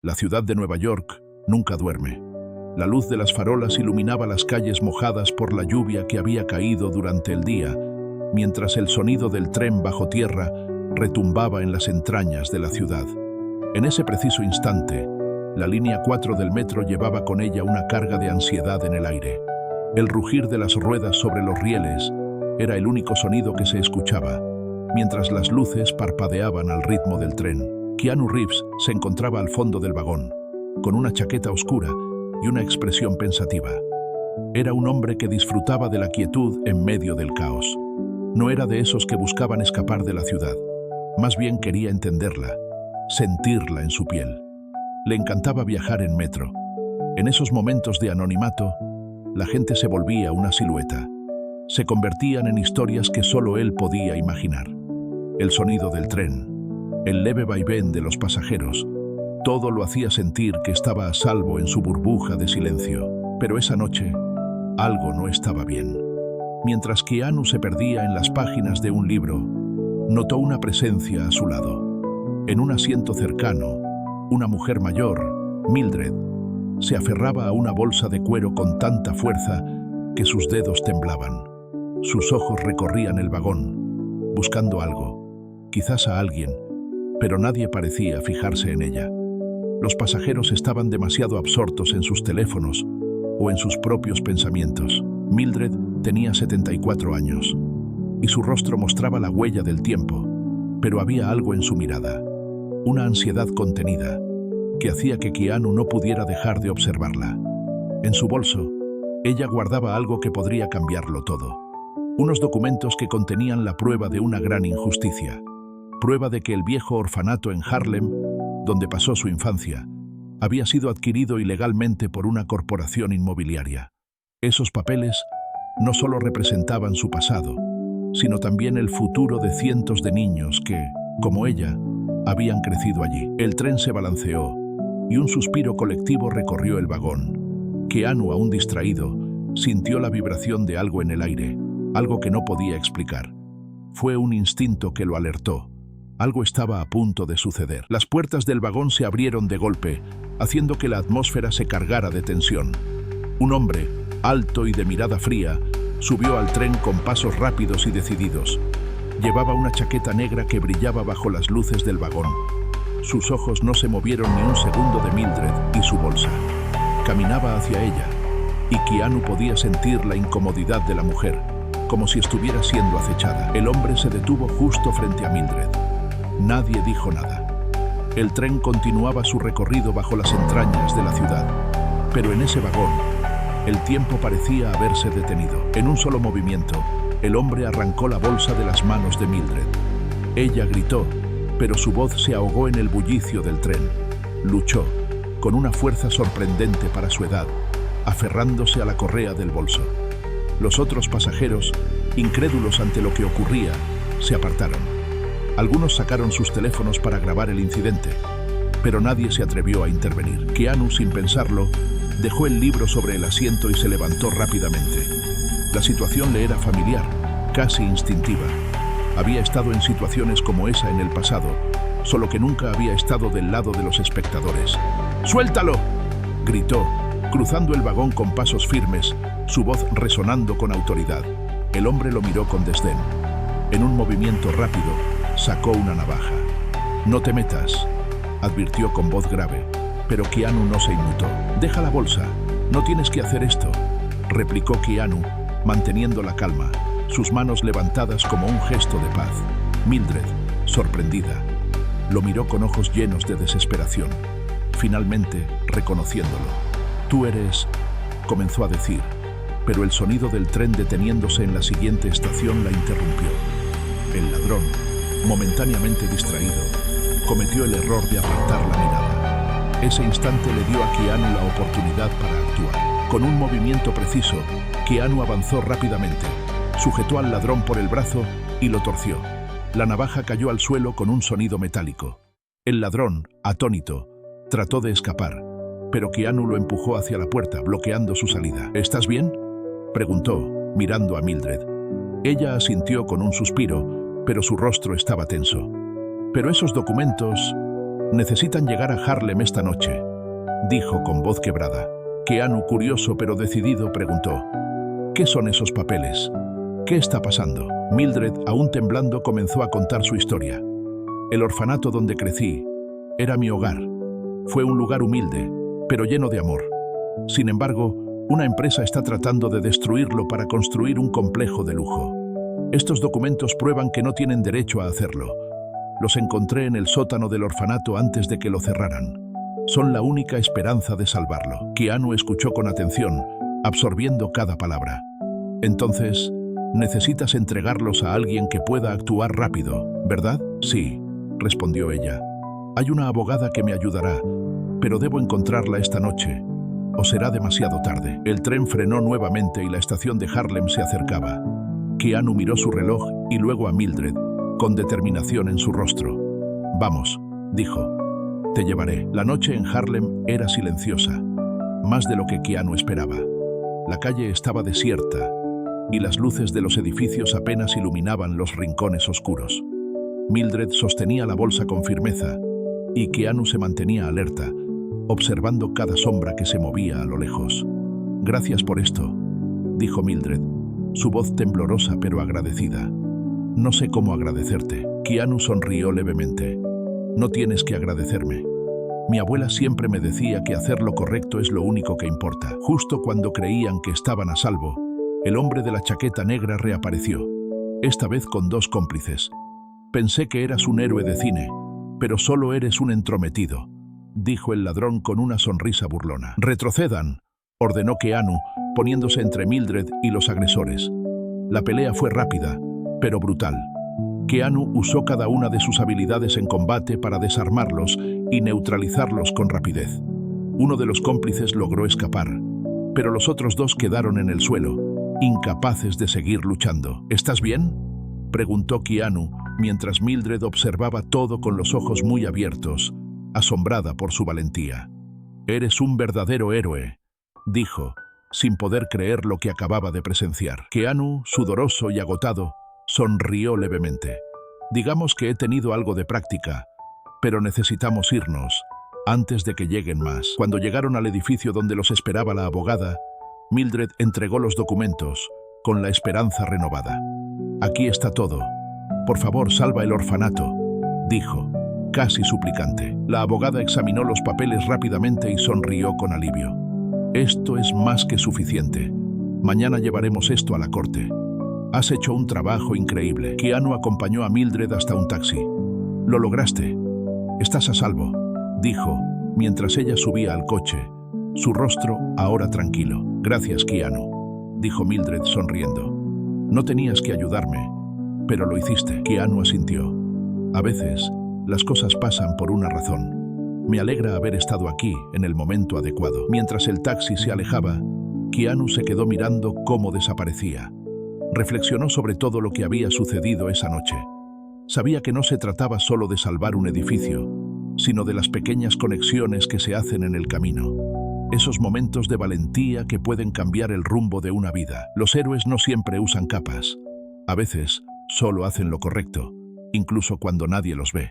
La ciudad de Nueva York nunca duerme. La luz de las farolas iluminaba las calles mojadas por la lluvia que había caído durante el día, mientras el sonido del tren bajo tierra retumbaba en las entrañas de la ciudad. En ese preciso instante, la línea 4 del metro llevaba con ella una carga de ansiedad en el aire. El rugir de las ruedas sobre los rieles era el único sonido que se escuchaba, mientras las luces parpadeaban al ritmo del tren. Keanu Reeves se encontraba al fondo del vagón, con una chaqueta oscura y una expresión pensativa. Era un hombre que disfrutaba de la quietud en medio del caos. No era de esos que buscaban escapar de la ciudad. Más bien quería entenderla, sentirla en su piel. Le encantaba viajar en metro. En esos momentos de anonimato, la gente se volvía una silueta. Se convertían en historias que solo él podía imaginar. El sonido del tren, el leve vaivén de los pasajeros, todo lo hacía sentir que estaba a salvo en su burbuja de silencio. Pero esa noche, algo no estaba bien. Mientras Keanu se perdía en las páginas de un libro, notó una presencia a su lado. En un asiento cercano, una mujer mayor, Mildred, se aferraba a una bolsa de cuero con tanta fuerza que sus dedos temblaban. Sus ojos recorrían el vagón, buscando algo, quizás a alguien, pero nadie parecía fijarse en ella. Los pasajeros estaban demasiado absortos en sus teléfonos o en sus propios pensamientos. Mildred tenía 74 años y su rostro mostraba la huella del tiempo, pero había algo en su mirada, una ansiedad contenida, que hacía que Keanu no pudiera dejar de observarla. En su bolso, ella guardaba algo que podría cambiarlo todo. Unos documentos que contenían la prueba de una gran injusticia. Prueba de que el viejo orfanato en Harlem, donde pasó su infancia, había sido adquirido ilegalmente por una corporación inmobiliaria. Esos papeles no solo representaban su pasado, sino también el futuro de cientos de niños que, como ella, habían crecido allí. El tren se balanceó y un suspiro colectivo recorrió el vagón. Keanu, aún distraído, sintió la vibración de algo en el aire, algo que no podía explicar. Fue un instinto que lo alertó. Algo estaba a punto de suceder. Las puertas del vagón se abrieron de golpe, haciendo que la atmósfera se cargara de tensión. Un hombre, alto y de mirada fría, subió al tren con pasos rápidos y decididos. Llevaba una chaqueta negra que brillaba bajo las luces del vagón. Sus ojos no se movieron ni un segundo de Mildred y su bolsa. Caminaba hacia ella, y Keanu podía sentir la incomodidad de la mujer, como si estuviera siendo acechada. El hombre se detuvo justo frente a Mildred. Nadie dijo nada. El tren continuaba su recorrido bajo las entrañas de la ciudad, pero en ese vagón, el tiempo parecía haberse detenido. En un solo movimiento, el hombre arrancó la bolsa de las manos de Mildred. Ella gritó, pero su voz se ahogó en el bullicio del tren. Luchó, con una fuerza sorprendente para su edad, aferrándose a la correa del bolso. Los otros pasajeros, incrédulos ante lo que ocurría, se apartaron. Algunos sacaron sus teléfonos para grabar el incidente, pero nadie se atrevió a intervenir. Keanu, sin pensarlo, dejó el libro sobre el asiento y se levantó rápidamente. La situación le era familiar, casi instintiva. Había estado en situaciones como esa en el pasado, solo que nunca había estado del lado de los espectadores. ¡Suéltalo!, gritó, cruzando el vagón con pasos firmes, su voz resonando con autoridad. El hombre lo miró con desdén. En un movimiento rápido, sacó una navaja. «No te metas», advirtió con voz grave, pero Keanu no se inmutó. «Deja la bolsa, no tienes que hacer esto», replicó Keanu, manteniendo la calma, sus manos levantadas como un gesto de paz. Mildred, sorprendida, lo miró con ojos llenos de desesperación, finalmente reconociéndolo. «Tú eres», comenzó a decir, pero el sonido del tren deteniéndose en la siguiente estación la interrumpió. El ladrón, momentáneamente distraído, cometió el error de apartar la mirada. Ese instante le dio a Keanu la oportunidad para actuar. Con un movimiento preciso, Keanu avanzó rápidamente, sujetó al ladrón por el brazo y lo torció. La navaja cayó al suelo con un sonido metálico. El ladrón, atónito, trató de escapar, pero Keanu lo empujó hacia la puerta, bloqueando su salida. «¿Estás bien?», preguntó, mirando a Mildred. Ella asintió con un suspiro, pero su rostro estaba tenso. «Pero esos documentos», Necesitan llegar a Harlem esta noche, dijo con voz quebrada. Keanu, curioso pero decidido, preguntó: ¿qué son esos papeles? ¿Qué está pasando? Mildred, aún temblando, comenzó a contar su historia. El orfanato donde crecí era mi hogar. Fue un lugar humilde, pero lleno de amor. Sin embargo, una empresa está tratando de destruirlo para construir un complejo de lujo. Estos documentos prueban que no tienen derecho a hacerlo. Los encontré en el sótano del orfanato antes de que lo cerraran. Son la única esperanza de salvarlo. Keanu escuchó con atención, absorbiendo cada palabra. Entonces, necesitas entregarlos a alguien que pueda actuar rápido, ¿verdad? Sí, respondió ella. Hay una abogada que me ayudará, pero debo encontrarla esta noche, o será demasiado tarde. El tren frenó nuevamente y la estación de Harlem se acercaba. Keanu miró su reloj y luego a Mildred, con determinación en su rostro. Vamos, dijo. Te llevaré. La noche en Harlem era silenciosa, más de lo que Keanu esperaba. La calle estaba desierta y las luces de los edificios apenas iluminaban los rincones oscuros. Mildred sostenía la bolsa con firmeza y Keanu se mantenía alerta, observando cada sombra que se movía a lo lejos. Gracias por esto, dijo Mildred, su voz temblorosa pero agradecida. No sé cómo agradecerte. Keanu sonrió levemente. No tienes que agradecerme. Mi abuela siempre me decía que hacer lo correcto es lo único que importa. Justo cuando creían que estaban a salvo, el hombre de la chaqueta negra reapareció, esta vez con 2 cómplices. Pensé que eras un héroe de cine, pero solo eres un entrometido, dijo el ladrón con una sonrisa burlona. Retrocedan, ordenó Keanu, poniéndose entre Mildred y los agresores. La pelea fue rápida, pero brutal. Keanu usó cada una de sus habilidades en combate para desarmarlos y neutralizarlos con rapidez. Uno de los cómplices logró escapar, pero los otros 2 quedaron en el suelo, incapaces de seguir luchando. ¿Estás bien?, preguntó Keanu, mientras Mildred observaba todo con los ojos muy abiertos, asombrada por su valentía. Eres un verdadero héroe, dijo, sin poder creer lo que acababa de presenciar. Keanu, sudoroso y agotado, sonrió levemente. Digamos que he tenido algo de práctica, pero necesitamos irnos antes de que lleguen más. Cuando llegaron al edificio donde los esperaba la abogada, Mildred entregó los documentos con la esperanza renovada. Aquí está todo. Por favor, salva el orfanato, dijo, casi suplicante. La abogada examinó los papeles rápidamente y sonrió con alivio. Esto es más que suficiente. Mañana llevaremos esto a la corte. Has hecho un trabajo increíble. Keanu acompañó a Mildred hasta un taxi. Lo lograste. Estás a salvo, dijo, mientras ella subía al coche, su rostro ahora tranquilo. Gracias, Keanu, dijo Mildred sonriendo. No tenías que ayudarme, pero lo hiciste. Keanu asintió. A veces, las cosas pasan por una razón. Me alegra haber estado aquí en el momento adecuado. Mientras el taxi se alejaba, Keanu se quedó mirando cómo desaparecía. Reflexionó sobre todo lo que había sucedido esa noche. Sabía que no se trataba solo de salvar un edificio, sino de las pequeñas conexiones que se hacen en el camino. Esos momentos de valentía que pueden cambiar el rumbo de una vida. Los héroes no siempre usan capas. A veces, solo hacen lo correcto, incluso cuando nadie los ve.